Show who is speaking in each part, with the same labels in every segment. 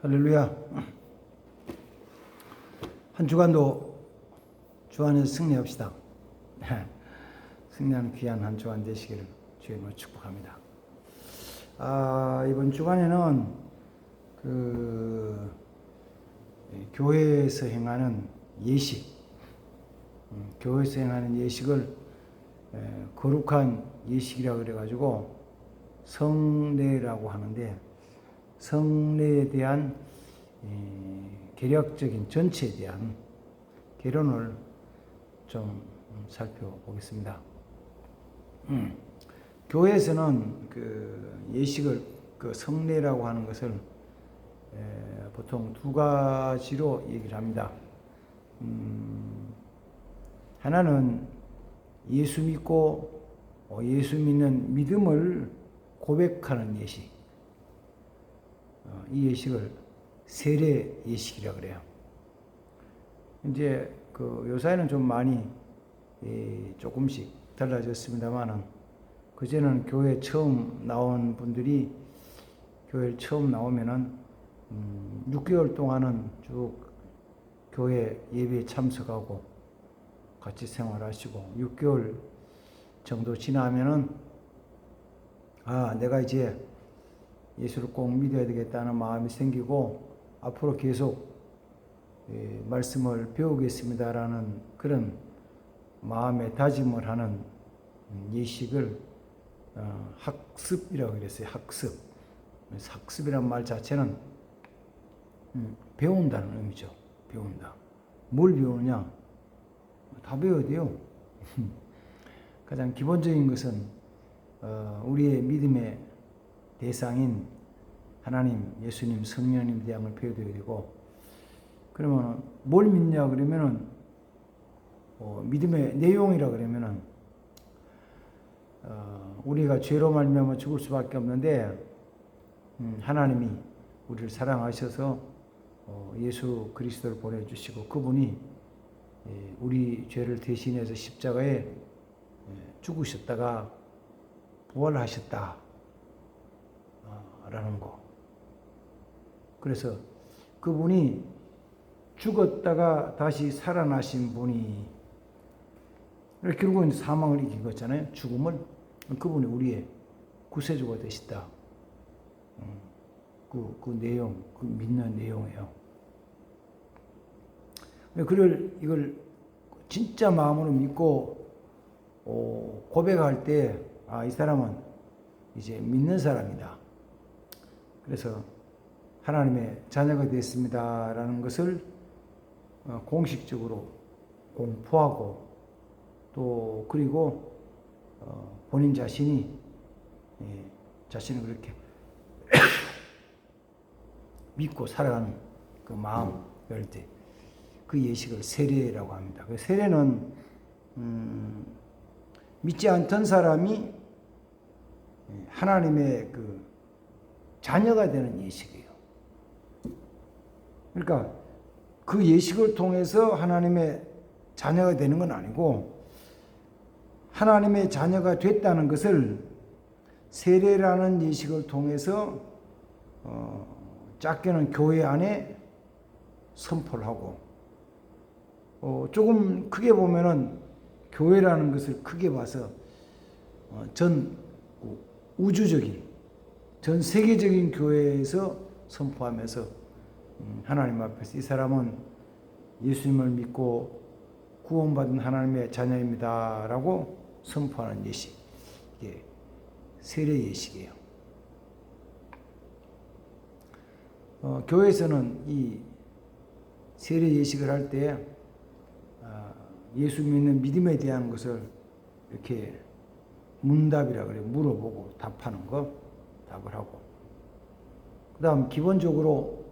Speaker 1: 할렐루야. 한 주간도 주 안에서 승리합시다. 승리하는 귀한 한 주간 되시기를 주님으로 축복합니다. 이번 주간에는 교회에서 행하는 예식, 교회에서 행하는 예식을 거룩한 예식이라고 그래가지고 성례라고 하는데, 성례에 대한 개략적인 전체에 대한 개론을 좀 살펴보겠습니다. 교회에서는 예식을, 성례라고 하는 것을 보통 두 가지로 얘기를 합니다. 하나는 예수 믿고 예수 믿는 믿음을 고백하는 예식, 이 예식을 세례 예식이라고 그래요. 이제 요사이는 좀 많이 조금씩 달라졌습니다만은, 그전에는 교회 처음 나온 분들이 교회를 처음 나오면은 6개월 동안은 쭉 교회 예배에 참석하고 같이 생활하시고, 6개월 정도 지나면은 내가 이제 예수를 꼭 믿어야 되겠다는 마음이 생기고 앞으로 계속 말씀을 배우겠습니다라는 그런 마음의 다짐을 하는 예식을 학습이라고 그랬어요. 학습이란 말 자체는 배운다는 의미죠. 배운다. 뭘 배우느냐? 다 배워야 돼요. 가장 기본적인 것은 우리의 믿음의 대상인 하나님, 예수님, 성령님 대항을 배워야 되고, 그러면 뭘 믿냐 그러면은 믿음의 내용이라 그러면은 우리가 죄로 말미암아 죽을 수밖에 없는데, 하나님이 우리를 사랑하셔서 예수 그리스도를 보내주시고, 그분이 우리 죄를 대신해서 십자가에 죽으셨다가 부활하셨다 라는 거. 그래서 그분이 죽었다가 다시 살아나신 분이, 결국은 사망을 이긴 거잖아요. 죽음을. 그분이 우리의 구세주가 되셨다. 그 내용, 믿는 내용이에요. 이걸 진짜 마음으로 믿고 고백할 때, 이 사람은 이제 믿는 사람이다. 그래서 하나님의 자녀가 됐습니다라는 것을 공식적으로 공포하고, 또 그리고 본인 자신이 자신을 그렇게 믿고 살아가는 그 마음, 그럴 때 그 예식을 세례라고 합니다. 그 세례는 믿지 않던 사람이 하나님의 자녀가 되는 예식이에요. 그러니까 그 예식을 통해서 하나님의 자녀가 되는 건 아니고, 하나님의 자녀가 됐다는 것을 세례라는 예식을 통해서 작게는 교회 안에 선포를 하고, 조금 크게 보면은 교회라는 것을 크게 봐서 전 우주적인, 전 세계적인 교회에서 선포하면서 하나님 앞에서 이 사람은 예수님을 믿고 구원받은 하나님의 자녀입니다 라고 선포하는 예식, 이게 세례 예식이에요. 교회에서는 이 세례 예식을 할 때 예수 믿는 믿음에 대한 것을 이렇게 문답이라 그래요. 물어보고 답하는 거, 답을 하고, 그 다음 기본적으로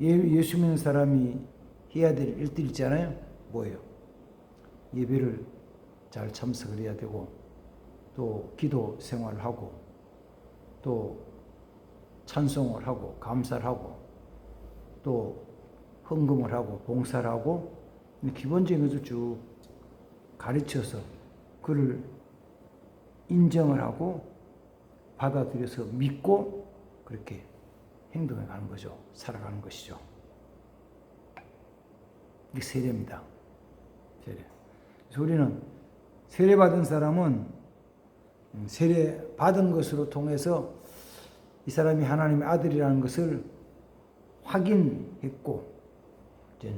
Speaker 1: 예수 믿는 사람이 해야 될 일들 있잖아요. 뭐예요? 예배를 잘 참석을 해야 되고, 또 기도 생활을 하고, 또 찬송을 하고, 감사를 하고, 또 헌금을 하고, 봉사를 하고, 기본적인 것을 쭉 가르쳐서 그를 인정을 하고 받아들여서 믿고 그렇게 행동해 가는 거죠. 살아가는 것이죠. 이게 세례입니다. 세례. 그래서 우리는 세례 받은 사람은 세례 받은 것으로 통해서 이 사람이 하나님의 아들이라는 것을 확인했고 이제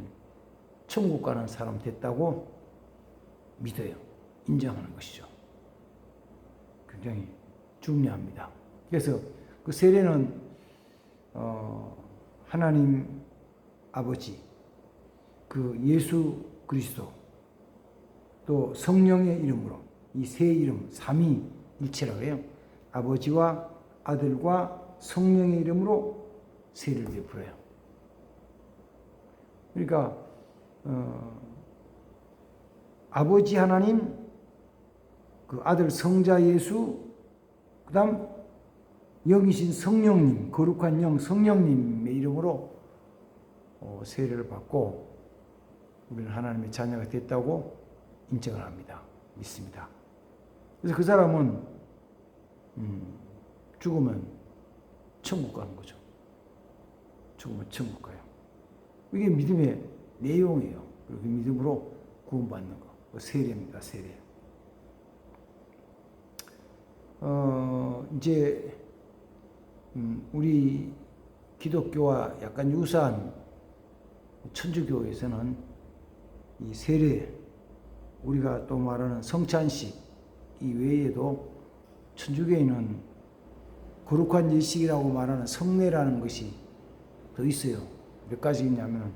Speaker 1: 천국 가는 사람 됐다고 믿어요. 인정하는 것이죠. 굉장히 중요합니다. 그래서 그 세례는 하나님 아버지, 그 예수 그리스도, 또 성령의 이름으로 이 세 이름 삼위일체라고 해요. 아버지와 아들과 성령의 이름으로 세례를 베풀어요. 그러니까 아버지 하나님, 그 아들 성자 예수, 그 다음 영이신 성령님, 거룩한 영 성령님의 이름으로 세례를 받고 우리는 하나님의 자녀가 됐다고 인정을 합니다. 믿습니다. 그래서 그 사람은 죽으면 천국 가는 거죠. 죽으면 천국 가요. 이게 믿음의 내용이에요. 그리고 그 믿음으로 구원받는 거. 세례입니다. 세례. 이제 우리 기독교와 약간 유사한 천주교에서는 이 세례, 우리가 또 말하는 성찬식 이외에도 천주교에는 거룩한 예식이라고 말하는 성례라는 것이 더 있어요. 몇 가지 있냐면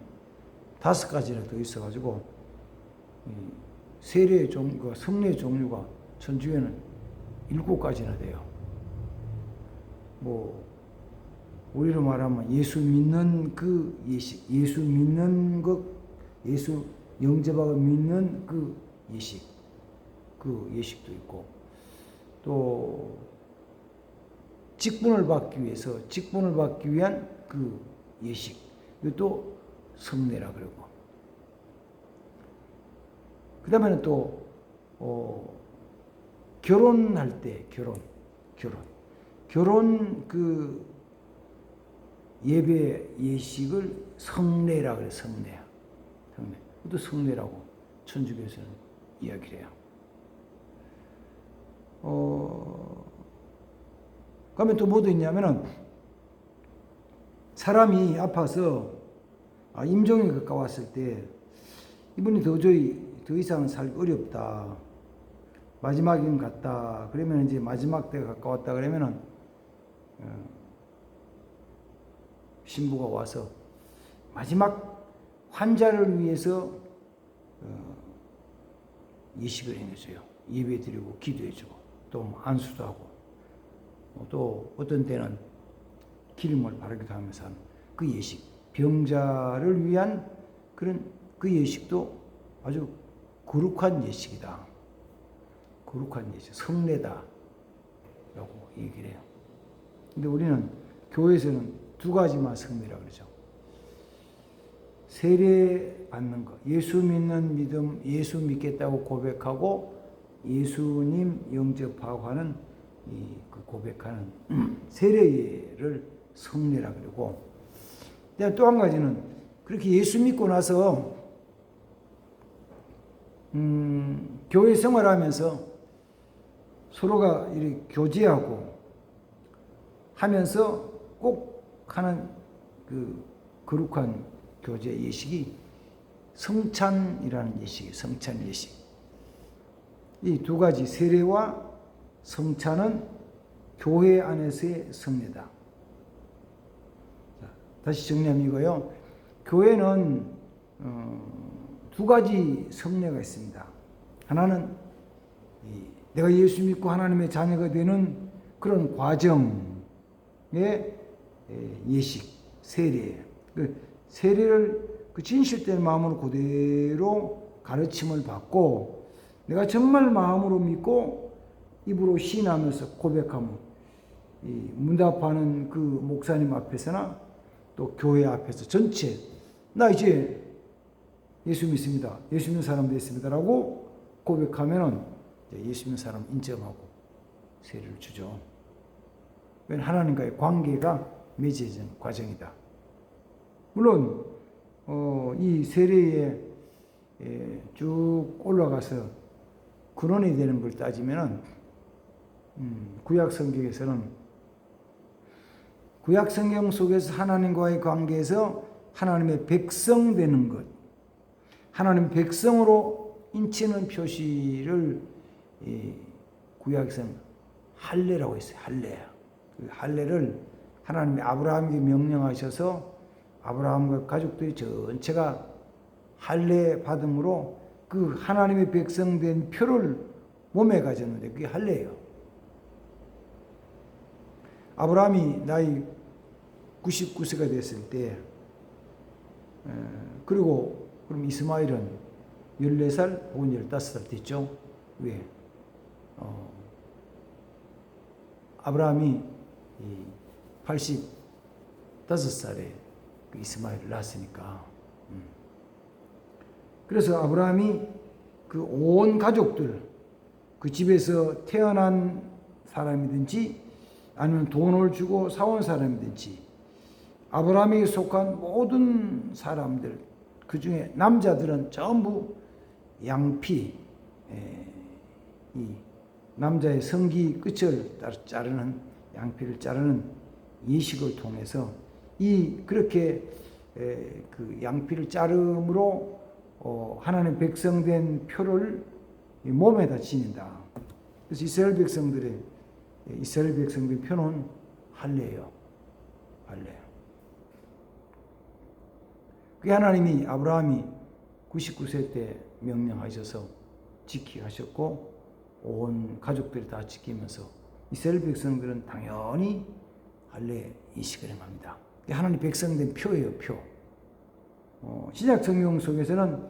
Speaker 1: 5가지나 더 있어가지고 세례 종류가, 성례 종류가 천주교에는 7가지나 돼요. 뭐 우리로 말하면 예수 믿는 그 예식, 예수 믿는 것, 예수 영접하고 믿는 그 예식, 그 예식도 있고, 또 직분을 받기 위해서, 직분을 받기 위한 그 예식, 이것도 성례라 그러고, 그 다음에는 또 결혼할 때 결혼 그 예배 예식을 성례라 그래. 성례. 그것도 성례라고 천주교에서는 이야기를 해요. 그러면 또 뭐도 있냐면은 사람이 아파서 임종이 가까웠을 때 이분이 도저히 더 이상 살기 어렵다, 마지막인 것 같다, 그러면 이제 마지막 때가 가까웠다 그러면은 신부가 와서 마지막 환자를 위해서 예식을 해내줘요. 예배 드리고 기도해주고 또 안수도 하고 또 어떤 때는 기름을 바르기도 하면서 하는 그 예식, 병자를 위한 그런 그 예식도 아주 거룩한 예식이다. 거룩한 예식, 성례다 라고 얘기를 해요. 근데 우리는 교회에서는 2가지만 성례라고 그러죠. 세례 받는 것, 예수 믿는 믿음, 예수 믿겠다고 고백하고 예수님 영접하고 하는 그 고백하는 세례를 성례라 그러고, 또 한 가지는 그렇게 예수 믿고 나서 교회 생활하면서 서로가 이렇게 교제하고 하면서 꼭 하는 그 거룩한 교제 예식이 성찬이라는 예식이에요. 성찬 예식. 이 2가지 세례와 성찬은 교회 안에서의 성례다. 자, 다시 정리하면 이거요. 교회는 2가지 성례가 있습니다. 하나는 내가 예수 믿고 하나님의 자녀가 되는 그런 과정의 예식, 세례. 그 세례를 그 진실된 마음으로 그대로 가르침을 받고 내가 정말 마음으로 믿고 입으로 시인하면서 고백하면 문답하는 그 목사님 앞에서나 또 교회 앞에서 전체 나 이제 예수 믿습니다. 예수 믿는 사람 됐습니다. 라고 고백하면은 예수 믿는 사람 인정하고 세례를 주죠. 왜냐하면 하나님과의 관계가 맺어진 과정이다. 물론 이 세례에 쭉 올라가서 근원이 되는 걸 따지면은 구약 성경에서는 구약 성경 속에서 하나님과의 관계에서 하나님의 백성 되는 것, 하나님 백성으로 인치는 표시를 구약에서는 할례라고 했어요. 할례야. 그 할례를 하나님이 아브라함에게 명령하셔서 아브라함과 가족들이 전체가 할례 받음으로 그 하나님의 백성 된 표를 몸에 가졌는데 그게 할례예요. 아브라함이 나이 99세가 됐을 때 그리고 그럼 이스마엘은 14살 혹은 15살 됐죠. 왜? 아브라함이 85살에 그 이스마엘을 낳았으니까. 그래서 아브라함이 그 온 가족들, 그 집에서 태어난 사람이든지 아니면 돈을 주고 사온 사람이든지 아브라함에게 속한 모든 사람들, 그 중에 남자들은 전부 양피, 이 남자의 성기 끝을 자르는 양피를 자르는 예식을 통해서 그렇게 그 양피를 자름으로 하나님 백성된 표를 몸에다 지닌다. 그래서 이스라엘 백성된 표는 할례예요. 할례. 그 하나님이 아브라함이 99세 때 명령하셔서 지키게 하셨고 온 가족들이 다 지키면서 이스라엘 백성들은 당연히 할례 이식을 행합니다. 하나님 백성된 표예요, 표. 신약 성경 속에서는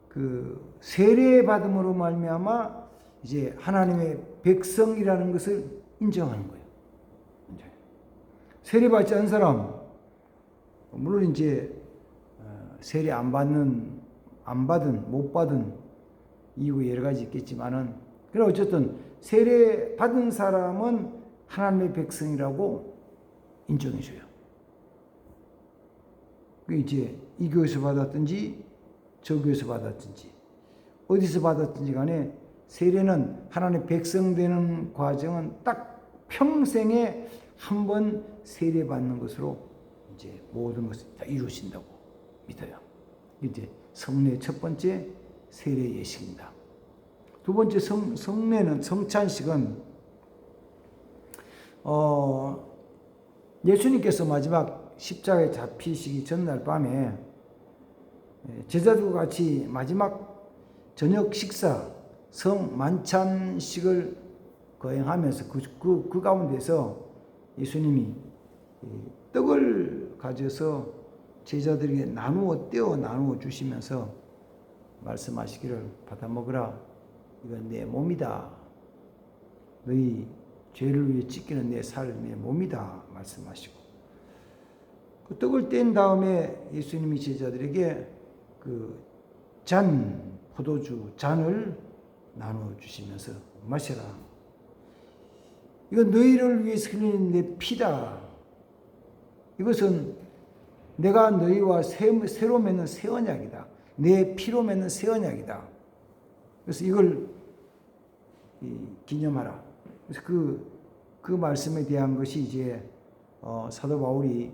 Speaker 1: 그 세례 받음으로 말미암아 이제 하나님의 백성이라는 것을 인정하는 거예요. 세례 받지 않은 사람, 물론 이제 세례 안 받은, 못 받은 이유가 여러 가지 있겠지만은, 그래 어쨌든 세례 받은 사람은 하나님의 백성이라고 인정해줘요. 그 이제 이 교회에서 받았든지 저 교회에서 받았든지 어디서 받았든지 간에 세례는 하나님의 백성 되는 과정은 딱 평생에 한 번 세례 받는 것으로 이제 모든 것을 다 이루어진다고 믿어요. 이제 성례의 첫 번째 세례 예식입니다. 두 번째 성례는 성찬식은 예수님께서 마지막 십자가에 잡히시기 전날 밤에 제자들과 같이 마지막 저녁 식사 성만찬식을 거행하면서 그 가운데서 예수님이 떡을 가져서 제자들에게 떼어 나누어 주시면서 말씀하시기를 받아 먹으라. 이건 내 몸이다. 너희 죄를 위해 찢기는 내 살, 내 몸이다. 말씀하시고 그 떡을 뗀 다음에 예수님이 제자들에게 그 포도주 잔을 나누어 주시면서 마셔라. 이건 너희를 위해서 흘리는 내 피다. 이것은 내가 너희와 새로 맺는 새 언약이다. 내 피로 맺는 새 언약이다. 그래서 이걸 기념하라. 그래서 그 말씀에 대한 것이 이제 사도 바울이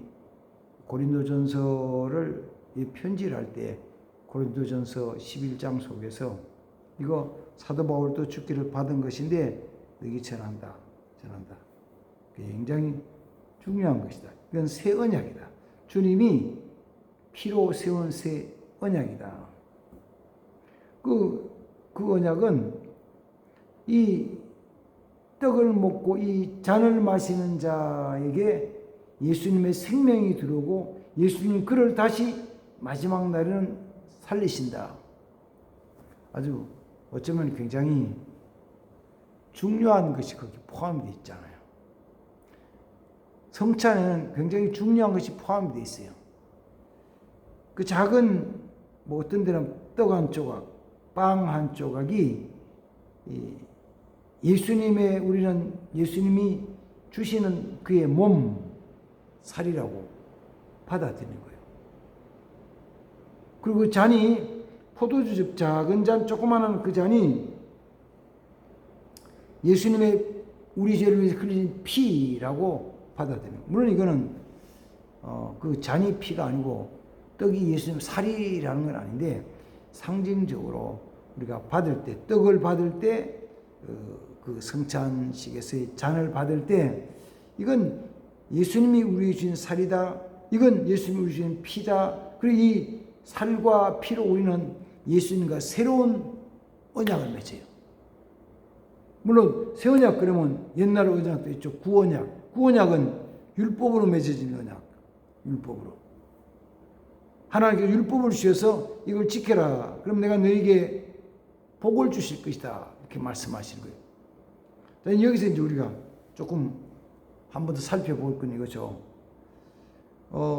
Speaker 1: 고린도전서를 편지를 할 때 고린도전서 11장 속에서 이거 사도 바울도 죽기를 받은 것인데 너희 전한다. 굉장히 중요한 것이다. 이건 새 언약이다. 주님이 피로 세운 새 언약이다. 그 언약은 이 떡을 먹고 이 잔을 마시는 자에게 예수님의 생명이 들어오고 예수님이 그를 다시 마지막 날에는 살리신다. 아주 어쩌면 굉장히 중요한 것이 거기 포함되어 있잖아요. 성찬에는 굉장히 중요한 것이 포함되어 있어요. 그 작은 어떤 데는 떡 한 조각, 빵 한 조각이 우리는 예수님이 주시는 그의 몸, 살이라고 받아들이는 거예요. 그리고 그 잔이 포도주즙 작은 잔 조그마한 그 잔이 예수님의 우리 죄를 위해서 흘린 피라고 받아들여요. 물론 이거는 그 잔이 피가 아니고 떡이 예수님 살이라는 건 아닌데 상징적으로 우리가 받을 때 떡을 받을 때 그 성찬식에서의 잔을 받을 때 이건 예수님이 우리 주신 살이다. 이건 예수님이 우리 주신 피다. 그리고 이 살과 피로 우리는 예수님과 새로운 언약을 맺어요. 물론 새 언약 그러면 옛날 언약도 있죠. 구언약. 구언약은 율법으로 맺어진 언약. 율법으로. 하나님께서 율법을 주셔서 이걸 지켜라. 그럼 내가 너에게 복을 주실 것이다. 이렇게 말씀하시는 거예요. 여기서 이제 우리가 조금 한 번 더 살펴볼 건 이거죠.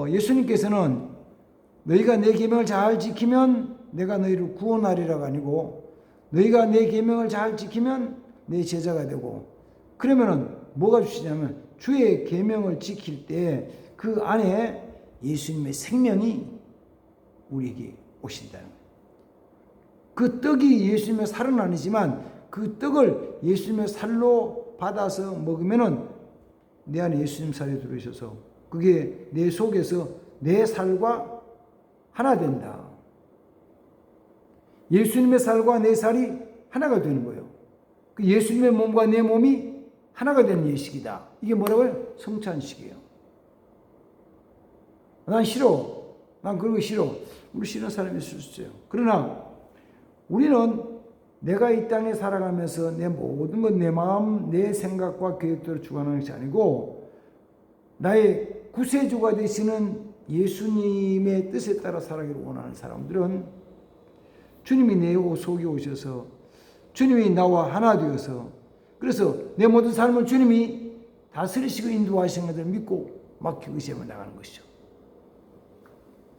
Speaker 1: 예수님께서는 너희가 내 계명을 잘 지키면 내가 너희를 구원하리라가 아니고 너희가 내 계명을 잘 지키면 내 제자가 되고 그러면은 뭐가 주시냐면 주의 계명을 지킬 때 그 안에 예수님의 생명이 우리에게 오신다는 거예요. 그 떡이 예수님의 살은 아니지만 그 떡을 예수님의 살로 받아서 먹으면은 내 안에 예수님 살이 들어오셔서 그게 내 속에서 내 살과 하나 된다. 예수님의 살과 내 살이 하나가 되는 거예요. 그 예수님의 몸과 내 몸이 하나가 되는 예식이다. 이게 뭐라고요? 성찬식이에요. 난 싫어. 난 그런 거 싫어. 우리 싫은 사람이 있을 수 있어요. 그러나 우리는 내가 이 땅에 살아가면서 내 모든 것, 내 마음, 내 생각과 계획대로 주관하는 것이 아니고 나의 구세주가 되시는 예수님의 뜻에 따라 살아가기를 원하는 사람들은 주님이 내 속에 오셔서 주님이 나와 하나 되어서 그래서 내 모든 삶을 주님이 다스리시고 인도하시는 것을 믿고 맡기고 의지하며 나가는 것이죠.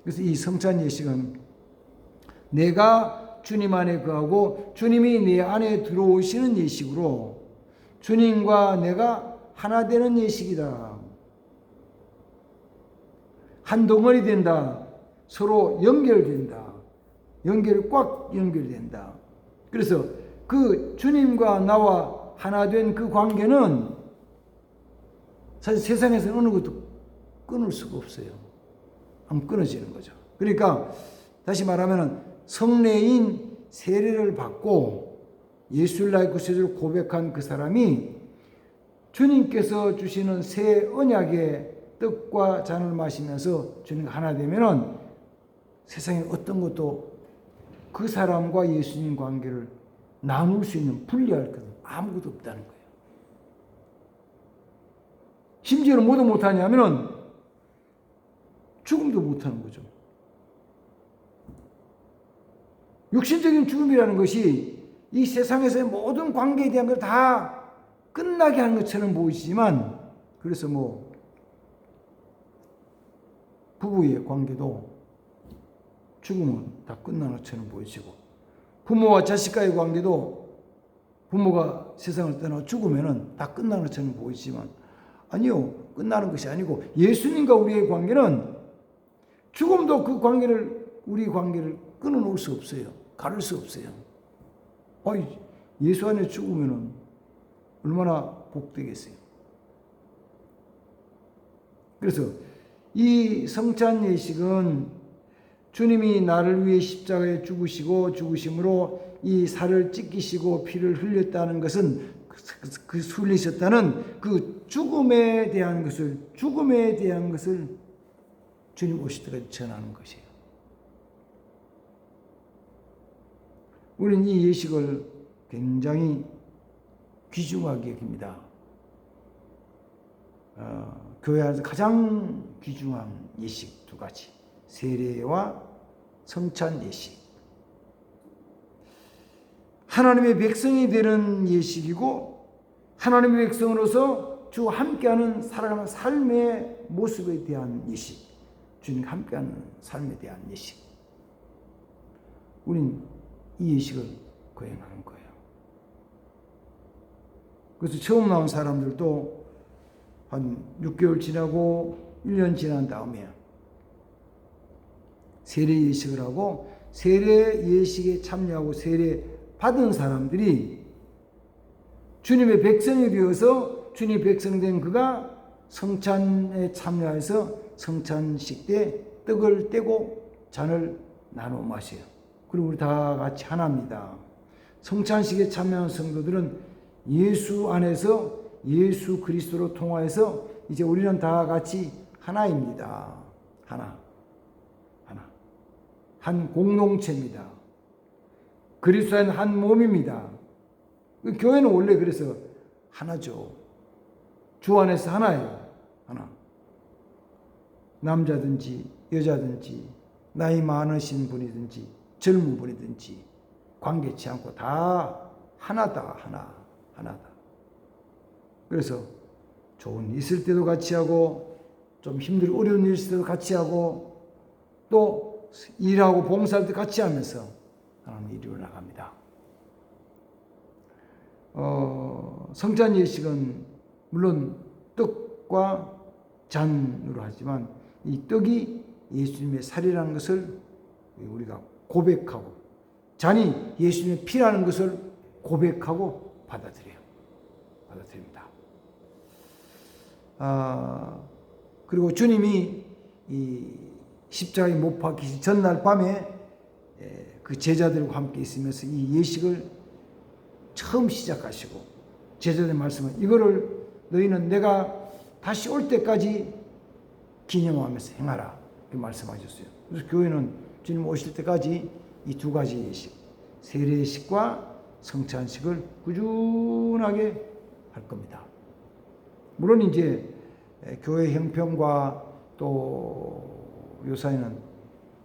Speaker 1: 그래서 이 성찬 예식은 내가 주님 안에 거하고 주님이 내 안에 들어오시는 예식으로 주님과 내가 하나 되는 예식이다. 한 덩어리 된다. 서로 연결된다. 꽉 연결된다. 그래서 그 주님과 나와 하나 된 그 관계는 사실 세상에서 어느 것도 끊을 수가 없어요. 안 끊어지는 거죠. 그러니까 다시 말하면 성례인 세례를 받고 예수를 나의 구세주로 고백한 그 사람이 주님께서 주시는 새 언약의 떡과 잔을 마시면서 주님과 하나 되면은 세상에 어떤 것도 그 사람과 예수님 관계를 나눌 수 있는 분리할 것은 아무것도 없다는 거예요. 심지어는 뭐도 못하냐면은 죽음도 못하는 거죠. 육신적인 죽음이라는 것이 이 세상에서의 모든 관계에 대한 걸 다 끝나게 하는 것처럼 보이지만 그래서 뭐 부부의 관계도 죽으면 다 끝나는 것처럼 보이시고 부모와 자식과의 관계도 부모가 세상을 떠나 죽으면 다 끝나는 것처럼 보이지만 아니요. 끝나는 것이 아니고 예수님과 우리의 관계는 죽음도 그 관계를 우리 관계를 끊어놓을 수 없어요. 가를 수 없어요. 예수 안에 죽으면 얼마나 복되겠어요. 그래서 이 성찬 예식은 주님이 나를 위해 십자가에 죽으시고 죽으심으로 이 살을 찢기시고 피를 흘렸다는 것은 그 흘리셨다는 그 죽음에 대한 것을 주님 오실 때까지 전하는 것이에요. 우리는 이 예식을 굉장히 귀중하게 여깁니다. 교회 안에서 가장 귀중한 예식 두 가지. 세례와 성찬 예식. 하나님의 백성이 되는 예식이고 하나님의 백성으로서 주와 함께하는 살아가는 삶의 모습에 대한 예식. 주님과 함께하는 삶에 대한 예식. 우린 이 예식을 거행하는 거예요. 그래서 처음 나온 사람들도 한 6개월 지나고 1년 지난 다음에 세례 예식을 하고 세례 예식에 참여하고 세례 받은 사람들이 주님의 백성이 되어서 주님의 백성 된 그가 성찬에 참여해서 성찬식 때 떡을 떼고 잔을 나눠 마셔요. 그리고 우리 다 같이 하나입니다. 성찬식에 참여한 성도들은 예수 안에서 예수 그리스도로 통하여서 이제 우리는 다 같이 하나입니다. 하나. 한 공동체입니다. 그리스도 안에 한 몸입니다. 교회는 원래 그래서 하나죠. 주 안에서 하나예요. 하나. 남자든지 여자든지 나이 많으신 분이든지 젊은 분이든지 관계치 않고 다 하나다. 하나다. 그래서 좋은 일 있을 때도 같이 하고 좀 힘들고 어려운 일 있을 때도 같이 하고 또 일하고 봉사할 때 같이 하면서 하나님 이루어 나갑니다. 성찬 예식은 물론 떡과 잔으로 하지만 이 떡이 예수님의 살이라는 것을 우리가 고백하고 잔이 예수님의 피라는 것을 고백하고 받아들입니다. 그리고 주님이 이 십자가에 못 박히신 전날 밤에 그 제자들과 함께 있으면서 이 예식을 처음 시작하시고 제자들 말씀은 이거를 너희는 내가 다시 올 때까지 기념하면서 행하라 이렇게 말씀하셨어요. 그래서 교회는 주님 오실 때까지 이 두 가지 예식, 세례 예식과 성찬식을 꾸준하게 할 겁니다. 물론 이제 교회 형편과 또 요사이는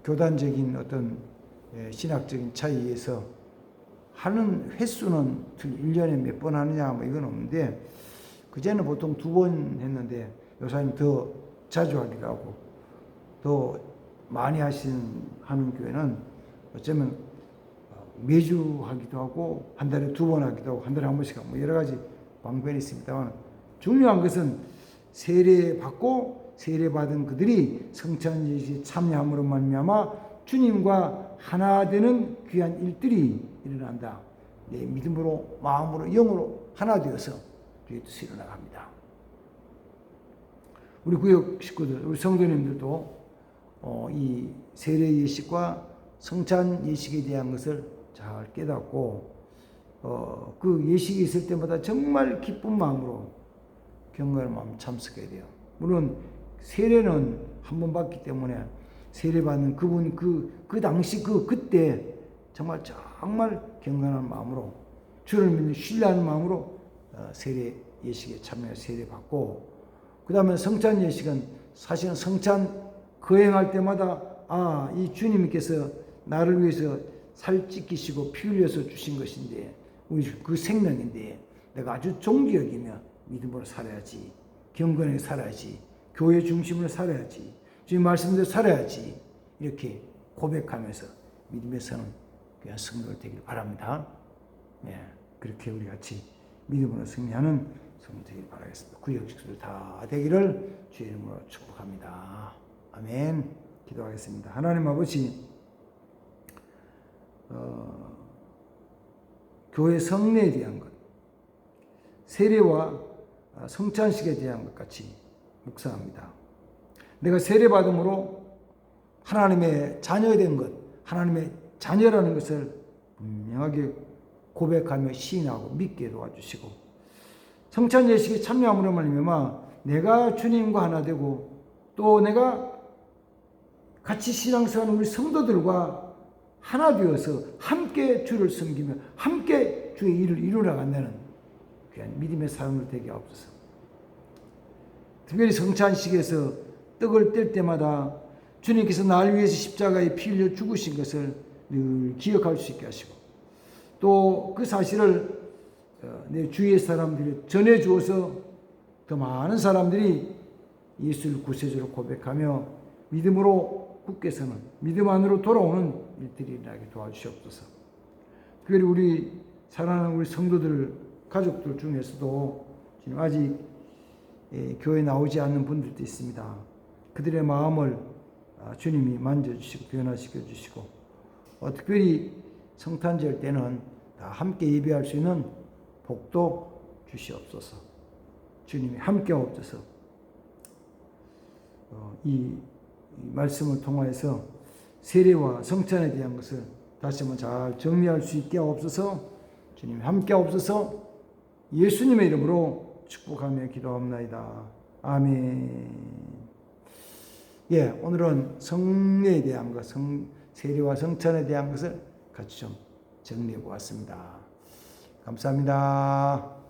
Speaker 1: 교단적인 어떤 신학적인 차이에서 하는 횟수는 1년에 몇 번 하느냐 뭐 이건 없는데 그전에는 보통 2번 했는데 요사이는 더 자주 하기도 하고 더 많이 하는 교회는 어쩌면 매주 하기도 하고 한 달에 2번 하기도 하고 한 달에 한 번씩 하고 뭐 여러 가지 방법이 있습니다만 중요한 것은 세례 받고 세례 받은 그들이 성찬 예식에 참여함으로 말미암아 주님과 하나 되는 귀한 일들이 일어난다. 내 믿음으로 마음으로 영으로 하나 되어서 주의 뜻이 일어나갑니다. 우리 구역 식구들, 우리 성도님들도 이 세례 예식과 성찬 예식에 대한 것을 잘 깨닫고 그 예식이 있을 때마다 정말 기쁜 마음으로 경건한 마음 참석해야 돼요. 물론 세례는 한 번 받기 때문에 세례받는 그분 그 당시 그때 정말 경건한 마음으로 주를 믿는 신뢰하는 마음으로 세례 예식에 참여 세례받고 그 다음에 성찬 예식은 사실은 성찬 거행할 때마다 이 주님께서 나를 위해서 살 찢기시고 피 흘려서 주신 것인데 우리 그 생명인데 내가 아주 존귀 여기며 믿음으로 살아야지 경건하게 살아야지 교회 중심으로 살아야지 주님 말씀대로 살아야지 이렇게 고백하면서 믿음에 서는 귀한 성도가 되길 바랍니다. 그렇게 우리 같이 믿음으로 승리하는 성도 되길 바라겠습니다. 구역 식구들 다 되기를 주의 이름으로 축복합니다. 아멘. 기도하겠습니다. 하나님 아버지 교회 성례에 대한 것 세례와 성찬식에 대한 것 같이 묵상합니다. 내가 세례받음으로 하나님의 자녀된 것, 하나님의 자녀라는 것을 분명하게 고백하며 시인하고 믿게 도와주시고 성찬 예식에 참여함으로 말미암아 내가 주님과 하나 되고 또 내가 같이 신앙생활하는 우리 성도들과 하나 되어서 함께 주를 섬기며 함께 주의 일을 이루어나간다는 귀한 믿음의 사람들 되게 하옵소서. 특별히 성찬식에서 떡을 뗄 때마다 주님께서 나를 위해서 십자가에 피 흘려 죽으신 것을 늘 기억할 수 있게 하시고 또 그 사실을 내 주위의 사람들이 전해 주어서 더 많은 사람들이 예수를 구세주로 고백하며 믿음으로 굳게 서는 믿음 안으로 돌아오는 일들이 일어나게 도와주시옵소서. 특별히 우리 사랑하는 우리 성도들 가족들 중에서도 지금 아직 교회에 나오지 않는 분들도 있습니다. 그들의 마음을 주님이 만져주시고 변화시켜 주시고 특별히 성탄절 때는 다 함께 예배할 수 있는 복도 주시옵소서. 주님이 함께 없어서 이 말씀을 통하여서 세례와 성찬에 대한 것을 다시 한번 잘 정리할 수 있게 없어서 주님이 함께 없어서 예수님의 이름으로 축복하며 기도합나이다. 아멘. 예, 오늘은 성례에 대한 것, 세례와 성찬에 대한 것을 같이 좀 정리해 보았습니다. 감사합니다.